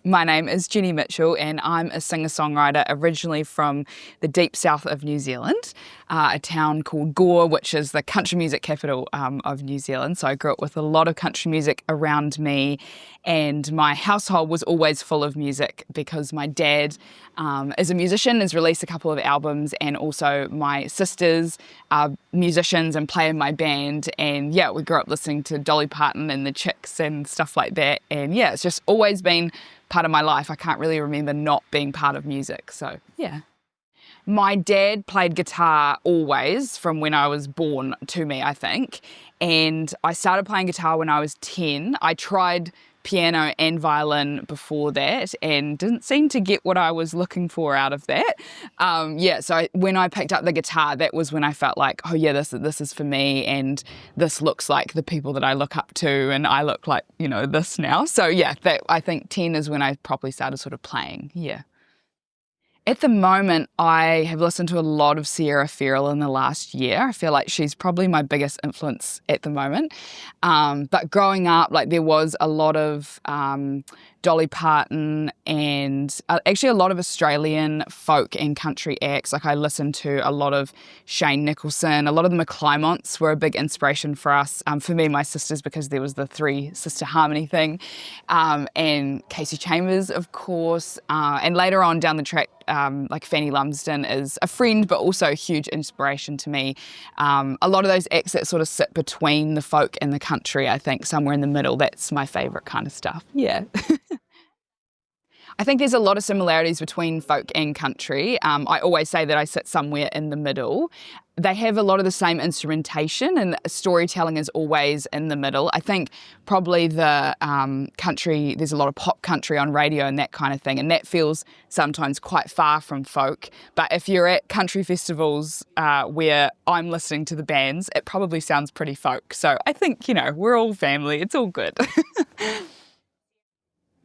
My name is Jenny Mitchell and I'm a singer-songwriter originally from the deep south of New Zealand, a town called Gore, which is the country music capital of New Zealand. So I grew up with a lot of country music around me, and my household was always full of music because my dad is a musician, has released a couple of albums, and also my sisters are musicians and play in my band. And yeah, we grew up listening to Dolly Parton and the Chicks and stuff like that. And yeah, it's just always been part of my life. I can't really remember not being part of music. So yeah. My dad played guitar always from when I was born to me, I think. And I started playing guitar when I was 10. I tried piano and violin before that and didn't seem to get what I was looking for out of that. So when I picked up the guitar, that was when I felt like, oh yeah, this is for me, and this looks like the people that I look up to, and I look like, this now. So yeah, I think 10 is when I properly started sort of playing, yeah. At the moment, I have listened to a lot of Sierra Farrell in the last year. I feel like she's probably my biggest influence at the moment. But growing up, there was a lot of Dolly Parton and actually a lot of Australian folk and country acts. I listened to a lot of Shane Nicholson. A lot of the McClymonts were a big inspiration for us, for me and my sisters, because there was the three sister harmony thing. And Casey Chambers, of course. And later on down the track, Fanny Lumsden is a friend, but also a huge inspiration to me. A lot of those acts that sort of sit between the folk and the country, I think somewhere in the middle, that's my favourite kind of stuff. Yeah. I think there's a lot of similarities between folk and country. I always say that I sit somewhere in the middle. They have a lot of the same instrumentation, and storytelling is always in the middle. I think probably the country, there's a lot of pop country on radio and that kind of thing, and that feels sometimes quite far from folk. But if you're at country festivals where I'm listening to the bands, it probably sounds pretty folk. So I think, we're all family. It's all good.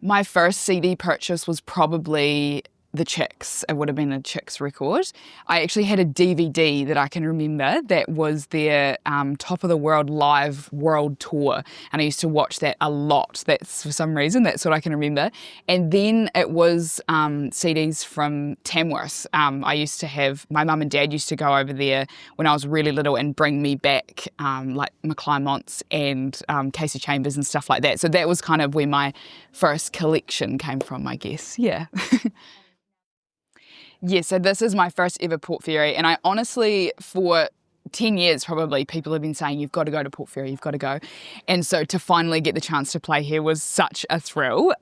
My first CD purchase was probably the Chicks. It would have been a Chicks record. I actually had a DVD that I can remember that was their Top of the World live world tour, and I used to watch that a lot. That's, for some reason, that's what I can remember. And then it was CDs from Tamworth. I used to have, my mum and dad used to go over there when I was really little and bring me back McClymonts and Casey Chambers and stuff like that. So that was kind of where my first collection came from, I guess. Yeah. Yeah, so this is my first ever Port Fairy, and I honestly, for 10 years probably, people have been saying, you've got to go to Port Fairy, you've got to go. And so to finally get the chance to play here was such a thrill.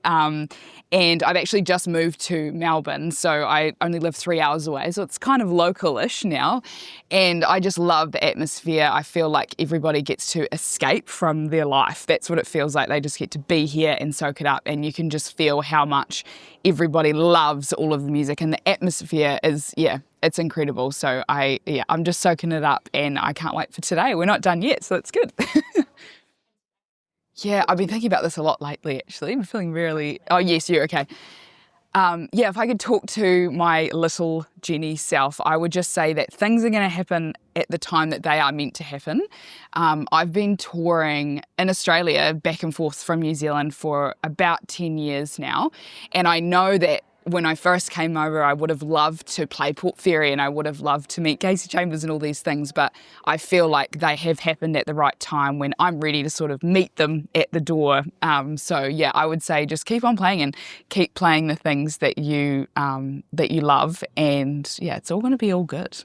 And I've actually just moved to Melbourne, so I only live 3 hours away, so it's kind of local-ish now. And I just love the atmosphere. I feel like everybody gets to escape from their life. That's what it feels like. They just get to be here and soak it up, and you can just feel how much everybody loves all of the music, and the atmosphere is, it's incredible. So I'm just soaking it up, and I can't wait for today. We're not done yet, so it's good. Yeah, I've been thinking about this a lot lately, actually. I'm feeling really... Oh, yes, you're okay. If I could talk to my little Jenny self, I would just say that things are going to happen at the time that they are meant to happen. I've been touring in Australia back and forth from New Zealand for about 10 years now, and I know that when I first came over, I would have loved to play Port Fairy, and I would have loved to meet Casey Chambers and all these things, but I feel like they have happened at the right time when I'm ready to sort of meet them at the door. I would say just keep on playing and keep playing the things that you love, and it's all going to be all good.